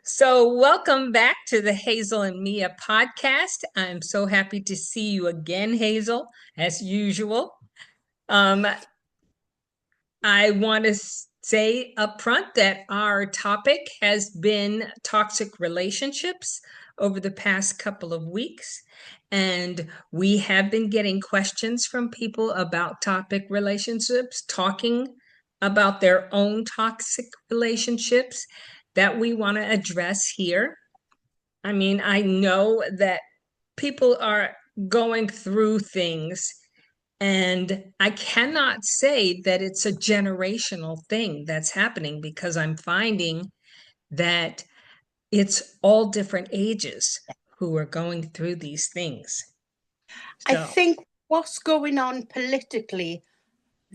So, welcome back to the Hazel and Mia podcast. I'm so happy to see you again, Hazel, as usual. Um, I want to say up front that our topic has been toxic relationships over the past couple of weeks. And we have been getting questions from people about toxic relationships, talking about their own toxic relationships that we want to address here. I mean, I know that people are going through things, and I cannot say that it's a generational thing that's happening because I'm finding that it's all different ages who are going through these things. I So, think what's going on politically,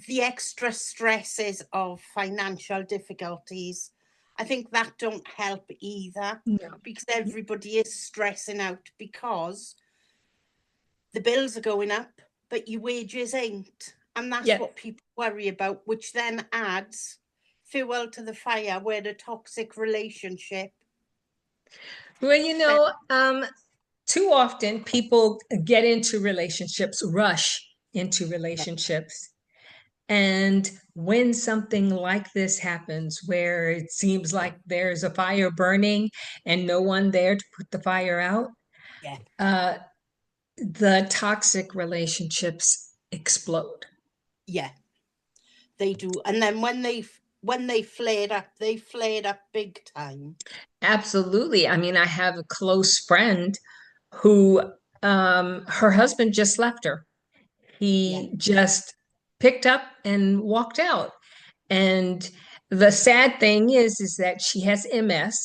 the extra stresses of financial difficulties, I think that don't help either no. because everybody is stressing out because the bills are going up, but your wages ain't. And that's Yeah. what people worry about, which then adds fuel to the fire where the toxic relationship. Well, too often people get into relationships, rush into relationships. And when something like this happens, where it seems like there's a fire burning and no one there to put the fire out, Yeah, uh, the toxic relationships explode. yeah, they do. And then when they flared up big time. Absolutely. I mean, I have a close friend who her husband just left her. Yeah, He just picked up and walked out. And the sad thing is that she has MS.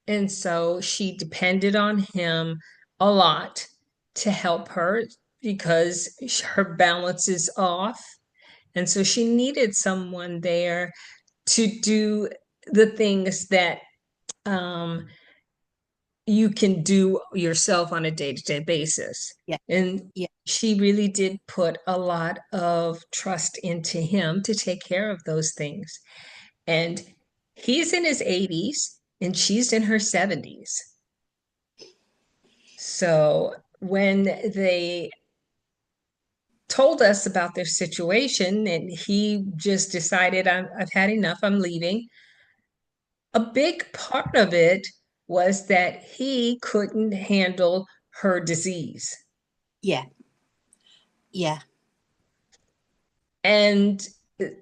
And so she depended on him a lot to help her because her balance is off. And so she needed someone there to do the things that um, you can do yourself on a day-to-day basis. yeah, And yeah, she really did put a lot of trust into him to take care of those things. And he's in his 80s and she's in her 70s. So when they told us about their situation and he just decided, I've had enough, I'm leaving, a big part of it was that he couldn't handle her disease. yeah, yeah. And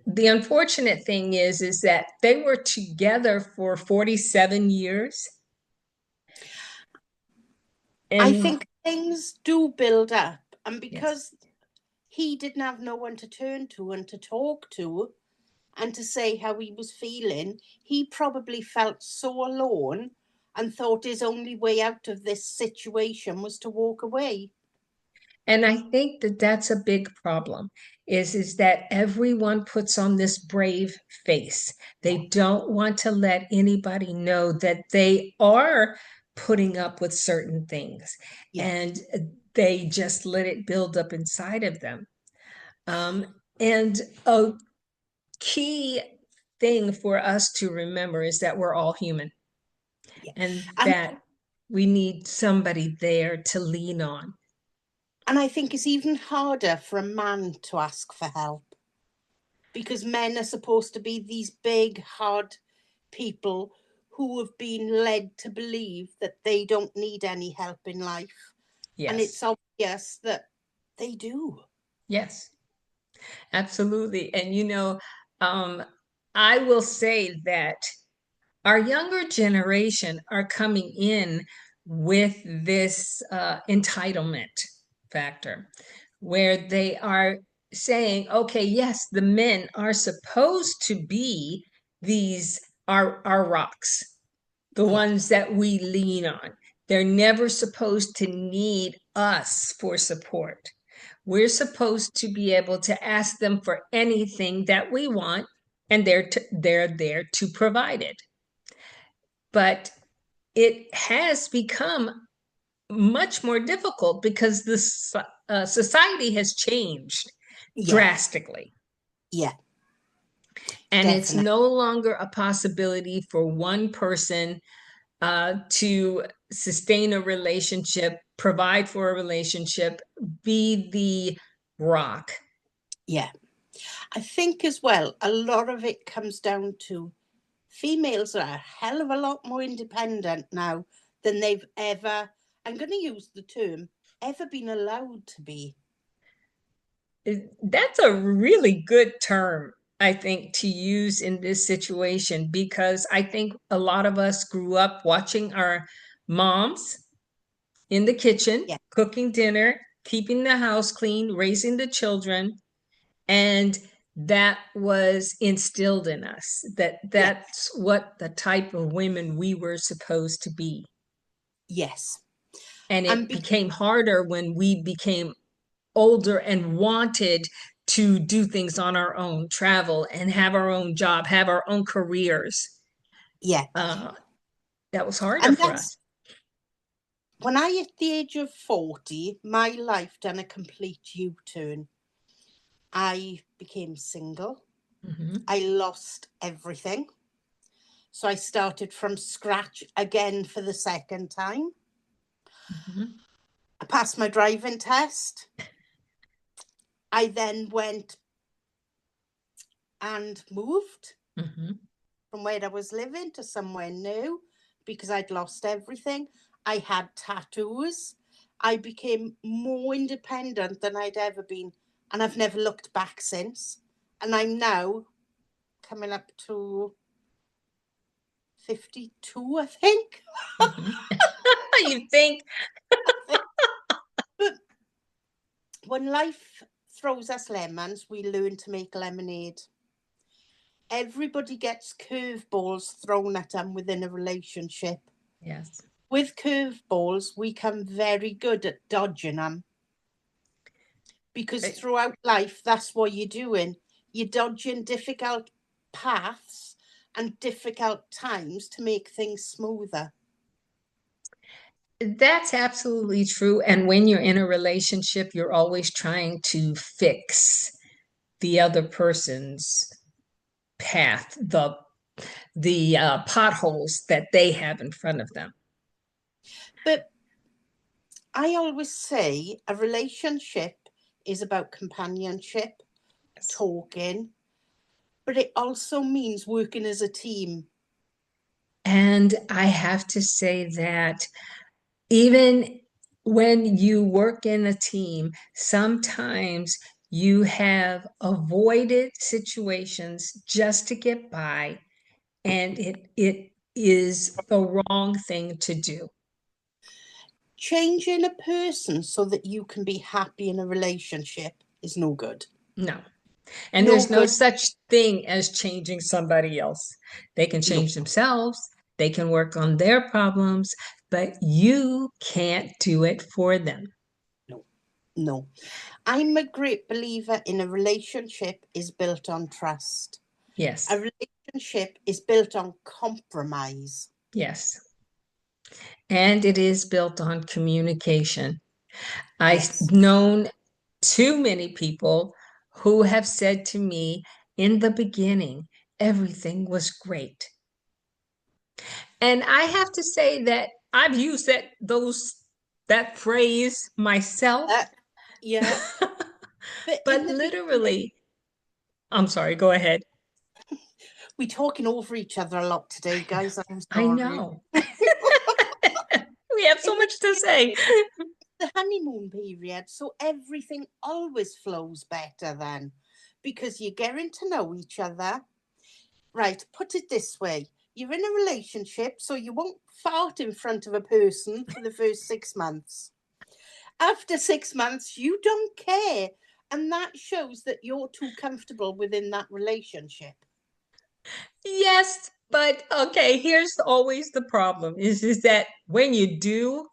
the unfortunate thing is that they were together for 47 years. I And think things do build up, and yes. because he didn't have no one to turn to and to talk to and to say how he was feeling, he probably felt so alone and thought his only way out of this situation was to walk away. And I think that that's a big problem is that everyone puts on this brave face. They don't want to let anybody know that they are putting up with certain things Yeah, and they just let it build up inside of them. And a key thing for us to remember is that we're all human yeah. and And that we need somebody there to lean on. and I think it's even harder for a man to ask for help because men are supposed to be these big, hard people who have been led to believe that they don't need any help in life. And Yes, it's obvious that they do. yes, absolutely. And um, I will say that our younger generation are coming in with this entitlement factor where they are saying, okay, yes, the men are supposed to be these our rocks, the Yeah, ones that we lean on. They're never supposed to need us for support. We're supposed to be able to ask them for anything that we want, and they're there to provide it. But it has become much more difficult because this society has changed yeah, drastically. yeah, And it's definitely. no longer a possibility for one person. to sustain a relationship, provide for a relationship, be the rock. Yeah. I think as well, a lot of it comes down to females are a hell of a lot more independent now than they've ever, I'm going to use the term, ever been allowed to be. That's a really good term, I think, to use in this situation, because I think a lot of us grew up watching our moms in the kitchen, Yeah. cooking dinner, keeping the house clean, raising the children, and that was instilled in us that Yeah. that's what the type of women we were supposed to be. Yes. And And it became harder when we became older and wanted to do things on our own, travel and have our own job, have our own careers. yeah. Uh, that was harder And for that's us. when I hit the age of 40, my life done a complete U-turn. I became single. Mhm, I lost everything. So I started from scratch again for the second time. mhm, I passed my driving test. I then went and moved mhm. from where I was living to somewhere new because I'd lost everything. I had tattoos. I became more independent than I'd ever been, and I've never looked back since. And I'm now coming up to 52, I think. Mhm. You think? But when life throws us lemons, we learn to make lemonade. Everybody gets curveballs thrown at them within a relationship. Yes. With curveballs, we come very good at dodging them because Eh, throughout life, that's what you're doing. You're dodging difficult paths and difficult times to make things smoother. That's absolutely true. And when you're in a relationship, you're always trying to fix the other person's path, the potholes that they have in front of them. But I always say a relationship is about companionship, Yes. talking, but it also means working as a team. And I have to say that even when you work in a team, sometimes you have avoided situations just to get by, and it is the wrong thing to do. Changing a person so that you can be happy in a relationship is no good. No. And No there's no good. such thing as changing somebody else. They can No, change themselves, they can work on their problems, but you can't do it for them. no, no. I'm a great believer in a relationship is built on trust. A Yes, relationship is built on compromise. yes. And it is built on communication. I've Yes. known too many people who have said to me in the beginning, everything was great. And I have to say that I've used that phrase myself. Uh, yeah. But in But the beginning, literally, I'm sorry, go ahead. we're talking over each other a lot today, guys. I'm I sorry. know. We have so In the much to say. beginning, the honeymoon period, so everything always flows better then because you're getting to know each other. Right, put it this way, you're in a relationship, so you won't fart in front of a person for the first 6 months. After 6 months, you don't care. And that shows that you're too comfortable within that relationship. Yes, but okay, here's always the problem is that when you do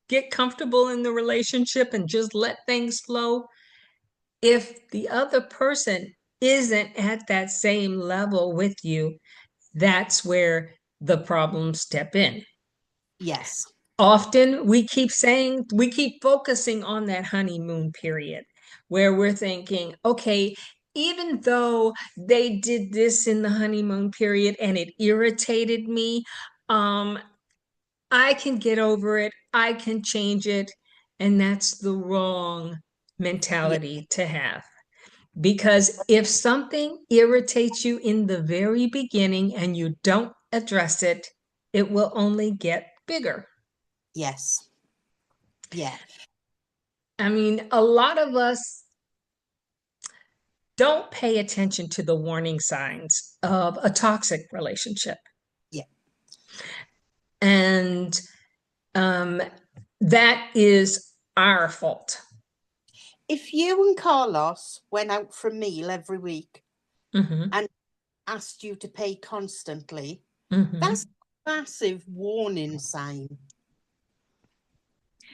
get comfortable in the relationship and just let things flow, if the other person isn't at that same level with you, that's where the problems step in. Yes. Often we keep focusing on that honeymoon period where we're thinking, okay, even though they did this in the honeymoon period and it irritated me, um, I can get over it, I can change it. And that's the wrong Yeah, mentality to have. Because if something irritates you in the very beginning and you don't address it, it will only get bigger. yes, yeah, I mean, a lot of us don't pay attention to the warning signs of a toxic relationship. yeah. And um, that is our fault. If you and Carlos went out for a meal every week Hmm. and asked you to pay constantly, Hmm. that's a massive warning sign.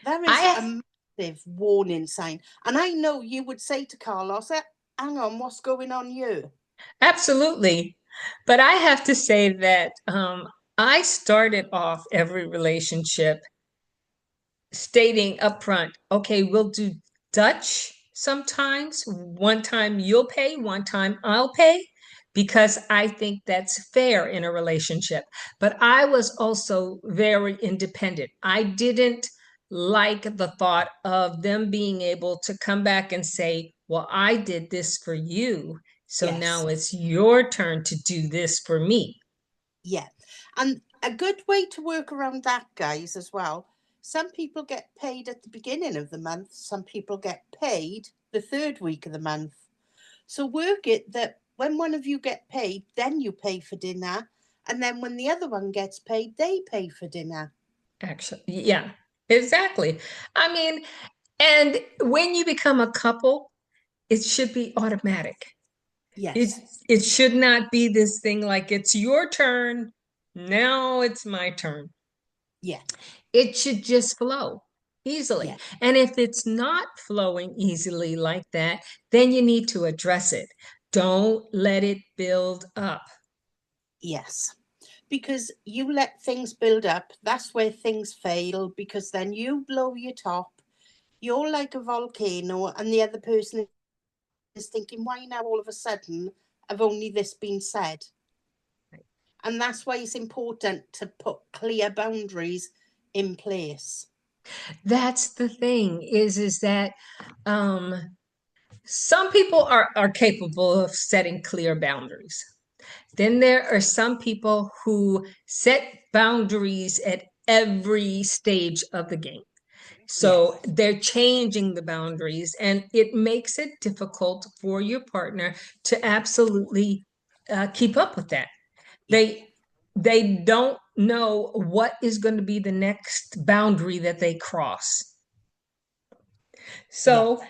There is I a massive warning sign. And I know you would say to Carlos, hang on, what's going on here? absolutely, but I have to say that I started off every relationship stating upfront, okay, we'll do Dutch sometimes. One time you'll pay, one time I'll pay, because I think that's fair in a relationship. But I was also very independent. I didn't like the thought of them being able to come back and say, well, I did this for you, so Yes, now it's your turn to do this for me. yeah. And a good way to work around that, guys, as well. Some people get paid at the beginning of the month, some people get paid the third week of the month. So work it that when one of you get paid, then you pay for dinner. And then when the other one gets paid, they pay for dinner. Actually, yeah, exactly. I mean, and when you become a couple, it should be automatic. It Yes. it should not be this thing like it's your turn, now it's my turn. Yeah. It should just flow easily. Yeah. And if it's not flowing easily like that, then you need to address it. Don't let it build up. Yes. Because you let things build up, that's where things fail, because then you blow your top. You're like a volcano, and the other person is thinking, why now all of a sudden have only this been said? And that's why it's important to put clear boundaries in place. That's the thing is that um some people are capable of setting clear boundaries. Then there are some people who set boundaries at every stage of the game. Yeah, So they're changing the boundaries, and it makes it difficult for your partner to absolutely keep up with that. yeah, They don't know what is going to be the next boundary that they cross. yeah. So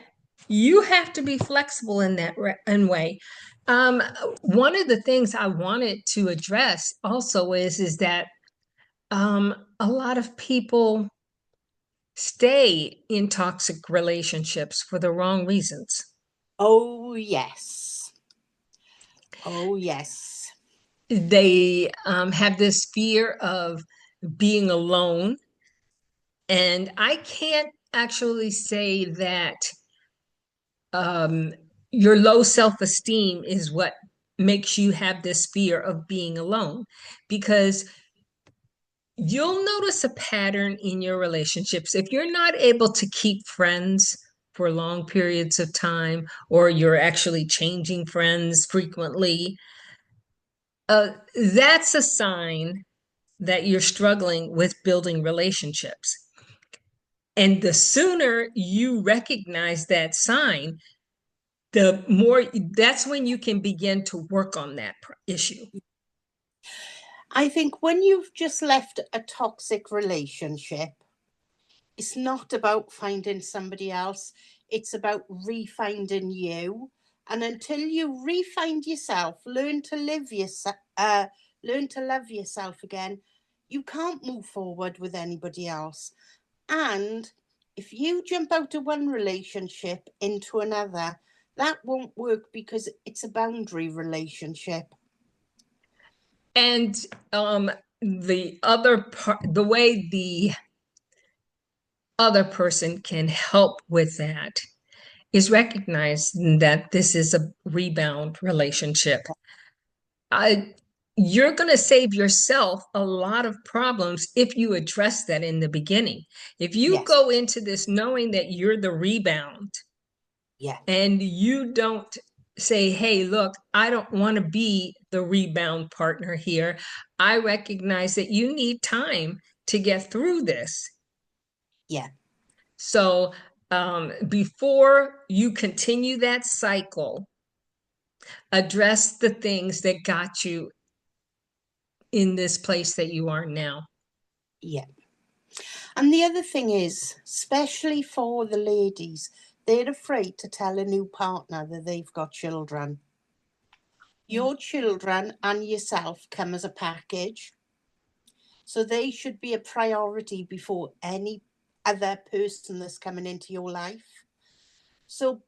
you have to be flexible in that way. Um, One of the things I wanted to address also is that a lot of people stay in toxic relationships for the wrong reasons. Oh, yes. Oh, yes. They have this fear of being alone. And I can't actually say that um, your low self esteem is what makes you have this fear of being alone, because you'll notice a pattern in your relationships. If you're not able to keep friends for long periods of time, or you're actually changing friends frequently, that's a sign that you're struggling with building relationships. And the sooner you recognize that sign, the more that's when you can begin to work on that issue. I think when you've just left a toxic relationship, it's not about finding somebody else, it's about refinding you. And until you refind yourself, learn to love yourself again, you can't move forward with anybody else. And if you jump out of one relationship into another, that won't work because it's a boundary relationship. And the other part, the way the other person can help with that is recognize that this is a rebound relationship. I you're going to save yourself a lot of problems if you address that in the beginning. If you Yes. go into this knowing that you're the rebound Yeah. and you don't say, hey, look, I don't want to be the rebound partner here. I recognize that you need time to get through this. Yeah. So before you continue that cycle, address the things that got you in this place that you are now. Yeah. And the other thing is, especially for the ladies, they're afraid to tell a new partner that they've got children. Your children and yourself come as a package. So they should be a priority before any other person that's coming into your life. So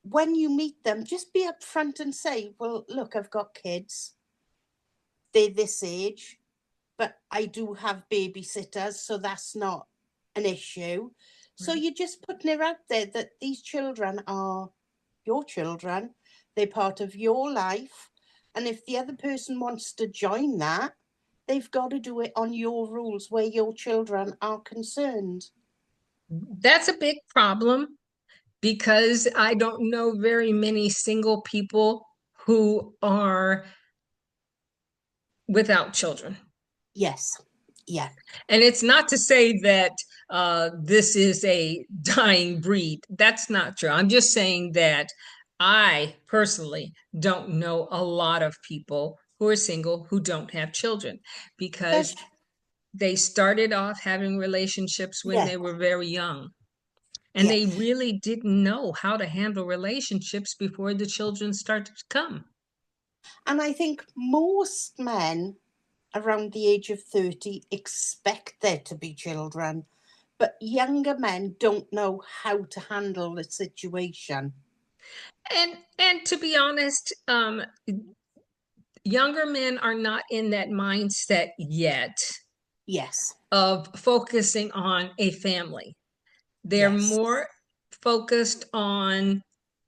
when you meet them, just be upfront and say, well, look, I've got kids. They're this age, but I do have babysitters, so that's not an issue. So Right. you're just putting it out there that these children are your children. They're part of your life. And if the other person wants to join that, they've got to do it on your rules where your children are concerned. That's a big problem because I don't know very many single people who are without children. Yes. Yeah. And it's not to say that this is a dying breed. That's not true. I'm just saying that I personally don't know a lot of people who are single who don't have children because That's, they started off having relationships when yeah. they were very young. And Yeah. they really didn't know how to handle relationships before the children started to come. And I think most men around the age of 30 expect there to be children, but younger men don't know how to handle the situation. And to be honest, younger men are not in that mindset yet Yes. of focusing on a family. They're Yes. more focused on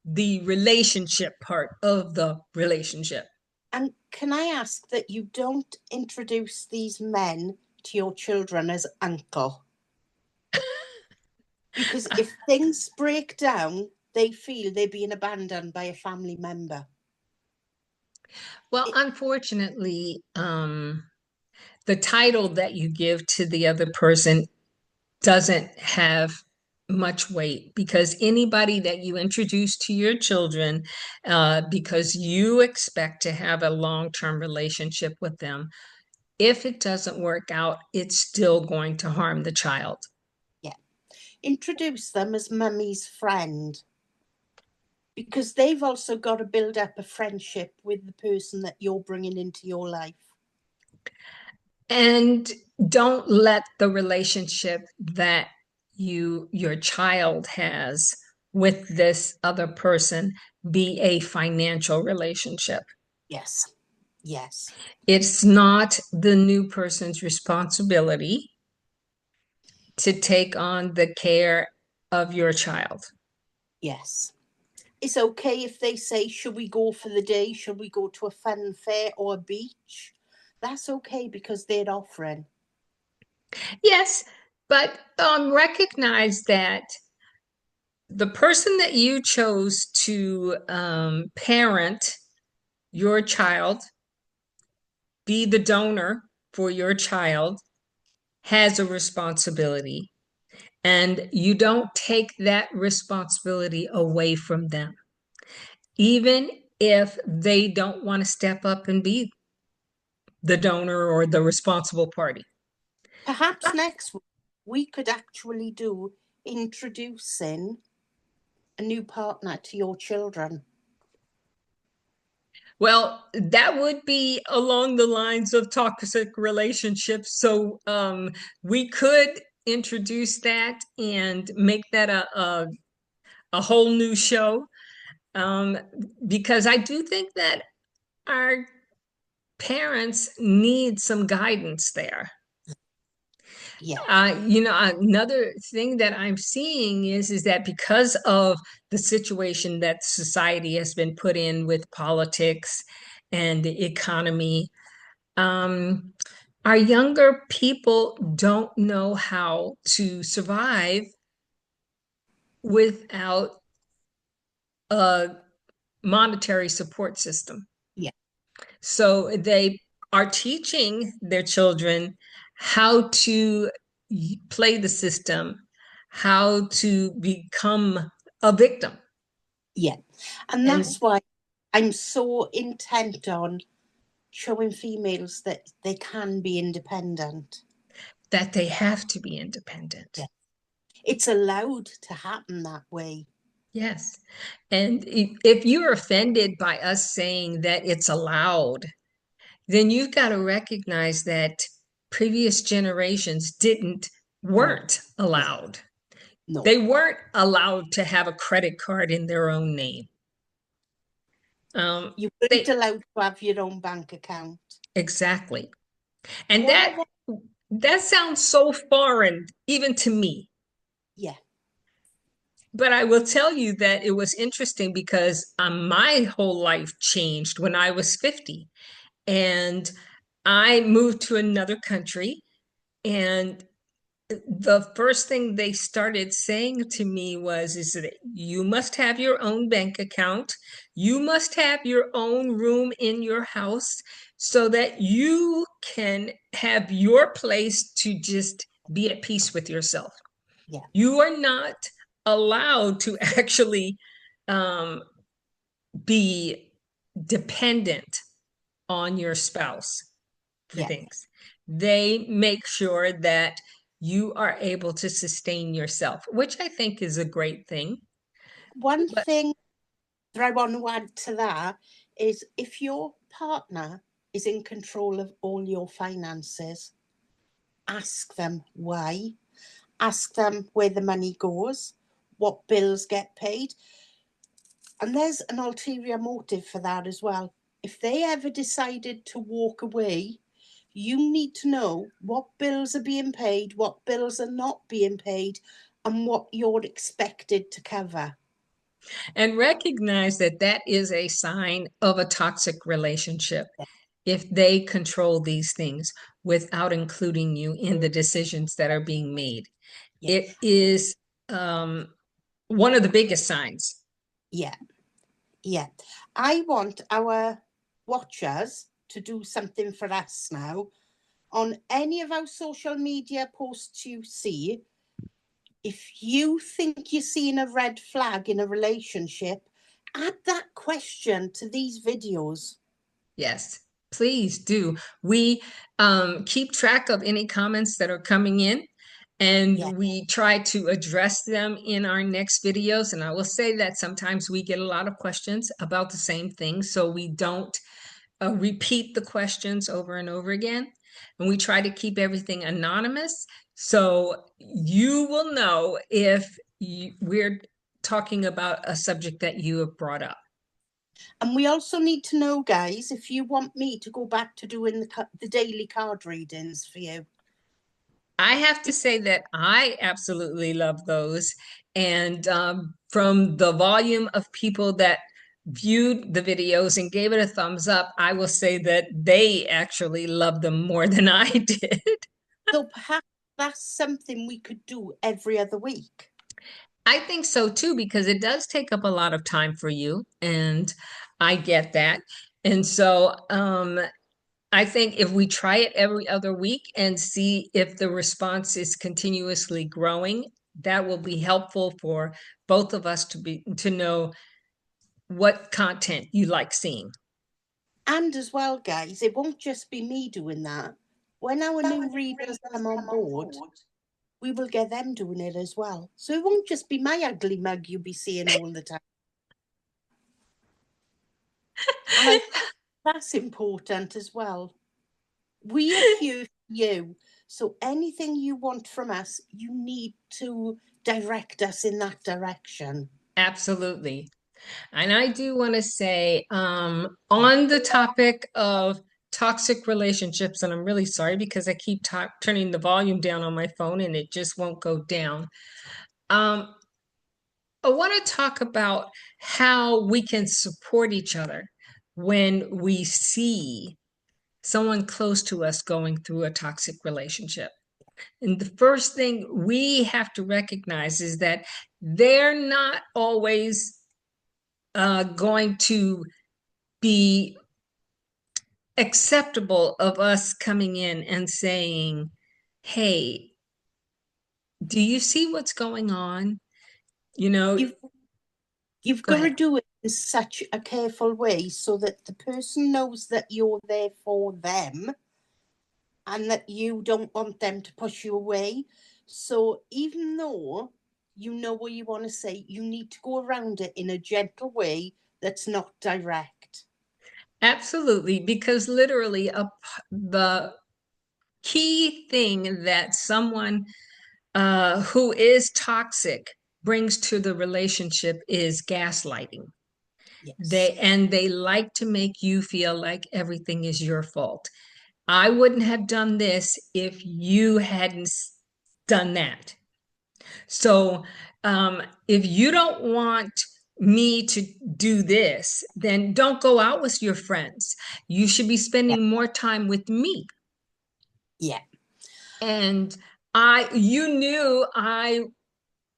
the relationship part of the relationship. And can I ask that you don't introduce these men to your children as uncle? Because if things break down, they feel they're being abandoned by a family member. Well, It, unfortunately, the title that you give to the other person doesn't have much weight because anybody that you introduce to your children, because you expect to have a long-term relationship with them, if it doesn't work out, it's still going to harm the child. yeah. Introduce them as mummy's friend, because they've also got to build up a friendship with the person that you're bringing into your life. And don't let the relationship that your child has with this other person be a financial relationship. Yes. Yes. It's not the new person's responsibility to take on the care of your child. Yes. It's okay if they say, should we go for the day? Should we go to a fun fair or a beach? That's okay because they're offering. Yes, but recognize that the person that you chose to parent your child, be the donor for your child, has a responsibility. And you don't take that responsibility away from them, even if they don't want to step up and be the donor or the responsible party. Perhaps next week we could actually do introducing a new partner to your children. Well, that would be along the lines of toxic relationships. So we could introduce that and make that a whole new show, um, because I do think that our parents need some guidance there. Yeah. Another thing that I'm seeing is that because of the situation that society has been put in with politics and the economy, um, our younger people don't know how to survive without a monetary support system. Yeah. So they are teaching their children how to play the system, how to become a victim. Yeah. And And that's why I'm so intent on showing females that they can be independent. that they have to be independent. Yeah. It's allowed to happen that way. Yes. And if you're offended by us saying that it's allowed, then you've got to recognize that previous generations No. weren't Yeah. allowed. No. They weren't allowed to have a credit card in their own name. You weren't They allowed to have your own bank account. exactly. And What I want, that sounds so foreign even to me. yeah, But I will tell you that it was interesting because my whole life changed when I was 50 and I moved to another country. And the first thing they started saying to me is that you must have your own bank account. You must have your own room in your house so that you can have your place to just be at peace with yourself. yeah, You are not allowed to actually um, be dependent on your spouse for yeah. things. They make sure that you are able to sustain yourself, which I think is a great thing. One But thing that I want to add to that is if your partner is in control of all your finances, ask them why. Ask them where the money goes, what bills get paid. And there's an ulterior motive for that as well. If they ever decided to walk away, you need to know what bills are being paid, what bills are not being paid, and what you're expected to cover. and recognize that that is a sign of a toxic relationship if they control these things without including you in the decisions that are being made. Yeah, It is one of the biggest signs. yeah, yeah. I want our watchers to do something for us now. On any of our social media posts you see, if you think you're seeing a red flag in a relationship, add that question to these videos. Yes, please do. We keep track of any comments that are coming in, Yeah, and we try to address them in our next videos. And I will say that sometimes we get a lot of questions about the same thing, so we don't repeat the questions over and over again. And we try to keep everything anonymous, so you will know if we're talking about a subject that you have brought up. and we also need to know, guys, if you want me to go back to doing the daily card readings for you. I have to say that I absolutely love those. And from the volume of people that viewed the videos and gave it a thumbs up, I will say that they actually love them more than I did. So perhaps that's something we could do every other week. I think so too, because it does take up a lot of time for you, and I get that. And so I think if we try it every other week and see if the response is continuously growing, that will be helpful for both of us to know what content you like seeing. And as well, guys, it won't just be me doing that. When our new readers come on board, we will get them doing it as well. So it won't just be my ugly mug you'll be seeing all the time. And I think that's important as well. We are here for you. So anything you want from us, you need to direct us in that direction. Absolutely. And I do want to say, on the topic of toxic relationships, and I'm really sorry because I keep turning the volume down on my phone and it just won't go down. Um, I want to talk about how we can support each other when we see someone close to us going through a toxic relationship. And the first thing we have to recognize is that they're not always going to be acceptable of us coming in and saying, hey, do you see what's going on? You know, You've go got to ahead. do it in such a careful way so that the person knows that you're there for them and that you don't want them to push you away. So even though you know what you want to say, you need to go around it in a gentle way that's not direct. Absolutely, because literally the key thing that someone who is toxic brings to the relationship is gaslighting. Yes. They like to make you feel like everything is your fault. I wouldn't have done this if you hadn't done that. So if you don't want me to do this, then don't go out with your friends. You should be Yeah. spending more time with me. Yeah. And you knew I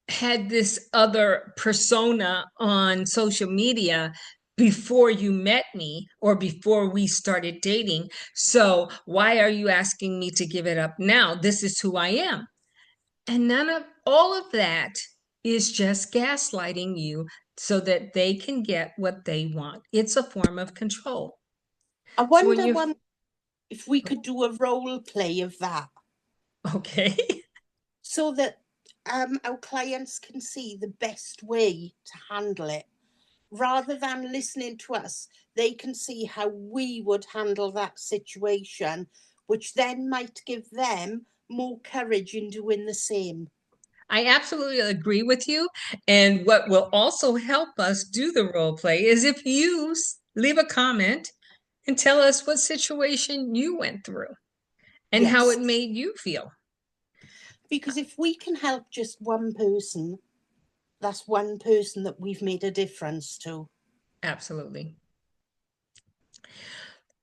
had this other persona on social media before you met me or before we started dating. So why are you asking me to give it up now? This is who I am. And none of all of that is just gaslighting you so that they can get what they want. It's a form of control. I So when wonder you, if we could do a role play of that okay. so that our clients can see the best way to handle it. Rather than listening to us, they can see how we would handle that situation, which then might give them more courage in doing the same. I absolutely agree with you. And what will also help us do the role play is if you leave a comment and tell us what situation you went through and how Yes, it made you feel. because if we can help just one person, that's one person that we've made a difference to. Absolutely.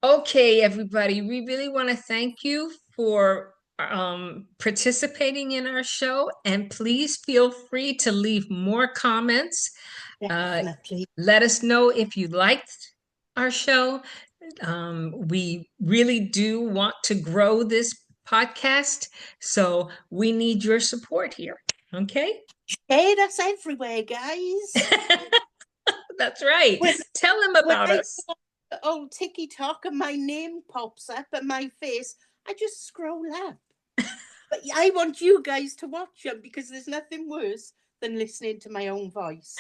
Okay, everybody, we really want to thank you for participating in our show, and please feel free to leave more comments. Definitely. Let us know if you liked our show. We really do want to grow this podcast, so we need your support here. Okay? Hey, that's everywhere, guys. That's right. When Tell them when about I us. go on the old TikTok and my name pops up and my face, I just scroll up. But I want you guys to watch them because there's nothing worse than listening to my own voice.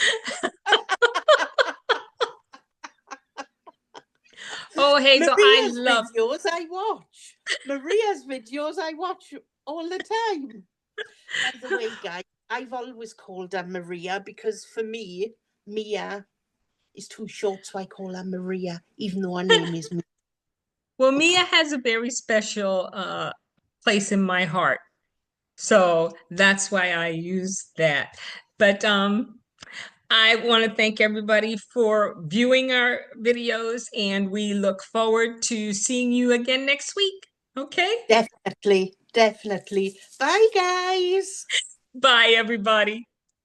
Oh, Hazel, I Maria's love. videos I watch. Maria's videos I watch all the time. By the way, guys, I've always called her Maria because for me, Mia is too short, so I call her Maria, even though her name is Mia. Well, Mia has a very special place in my heart. So that's why I use that. But I want to thank everybody for viewing our videos, and we look forward to seeing you again next week. Okay? Definitely, definitely. Bye, guys. Bye, everybody.